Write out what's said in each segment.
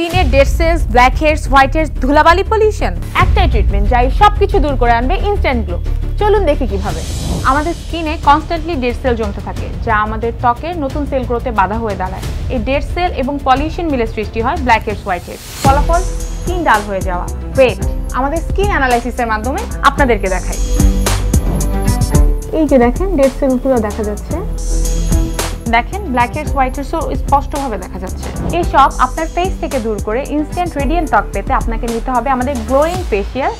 স্কিনে dead cells, black heads, white heads, ধুলাবালি, pollution. একটাই ট্রিটমেন্ট যাই সবকিছু দূর করে আনবে, ইনস্ট্যান্ট গ্লো। চলুন দেখি কিভাবে। আমাদের স্কিনে কনস্ট্যান্টলি ডেড সেল জমতে থাকে, যা আমাদের ত্বকের নতুন সেল গ্রোথে বাধা হয়ে দাঁড়ায়। এই ডেড সেল এবং পলিউশন মিলে সৃষ্টি হয় ব্ল্যাক হেডস, হোয়াইট হেডস। ফলাফল স্কিন ডাল হয়ে যাওয়া। ওয়েট, আমাদের স্কিন অ্যানালাইসিসের মাধ্যমে আপনাদেরকে দেখাই। এই যে দেখেন ডেড সেলগুলো দেখা যাচ্ছে, দেখেন ব্ল্যাক হেডস, হোয়াইট হেডসও স্পষ্টভাবে দেখা যাচ্ছে। এসব আপনার ফেস থেকে দূর করে ইনস্ট্যান্ট রেডিয়েন্ট ত্বক পেতে আপনাকে নিতে হবে আমাদের গ্লোয়িং ফেশিয়াল।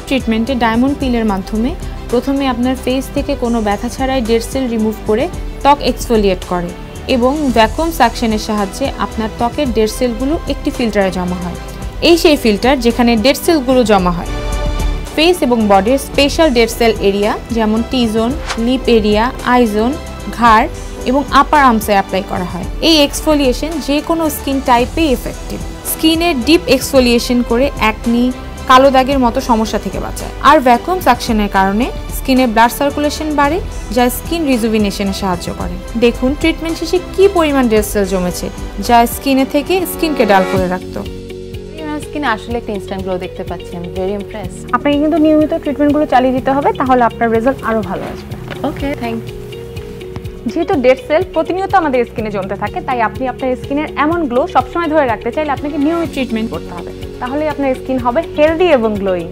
ট্রিটমেন্টে ডায়মন্ড পিলের মাধ্যমে প্রথমে আপনার ফেস থেকে কোনো ব্যথা ছাড়াই ডেড সেল রিমুভ করে ত্বক এক্সফোলিয়েট করে এবং ভ্যাকুয়াম সাকশনের সাহায্যে আপনার ত্বকের ডেড সেলগুলো একটি ফিল্টারে জমা হয়। এই সেই ফিল্টার যেখানে ডেড সেলগুলো জমা হয়। ফেস এবং বডির স্পেশাল ডেড সেল এরিয়া যেমন T zone, lip area, eye zone, ঘাড় এবং আপার আর্মসে অ্যাপ্লাই করা হয়। এই এক্সফোলিয়েশন যে কোনো স্কিন টাইপেই এফেক্টিভ। স্কিনের ডিপ এক্সফোলিয়েশন করে অ্যাকনি, কালো দাগের মতো সমস্যা থেকে বাঁচায়। আর ভ্যাকুয়াম সাকশনের কারণে স্কিনে ব্লাড সার্কুলেশন বাড়ে, যা স্কিন রিজুভিনেশনে সাহায্য করে। দেখুন ট্রিটমেন্ট শেষে কি পরিমাণ ডেড সেল জমেছে, যা স্কিনে থেকে স্কিনকে ডাল করে রাখতো। স্কিনে আসলে একটা ইনস্ট্যান্ট গ্লো দেখতে পাচ্ছি, আমি ভেরি ইমপ্রেস। আপনাকে কিন্তু নিয়মিত ট্রিটমেন্টগুলো চালিয়ে দিতে হবে, তাহলে আপনার রেজাল্ট আরও ভালো আসবে। ওকে, থ্যাংক ইউ। যেহেতু ডেড সেল প্রতিনিয়ত আমাদের স্কিনে জমতে থাকে, তাই আপনি আপনার স্কিনের এমন গ্লো সবসময় ধরে রাখতে চাইলে আপনাকে নিয়মিত ট্রিটমেন্ট করতে হবে। তাহলে আপনার স্কিন হবে হেলদি এবং গ্লোয়িং।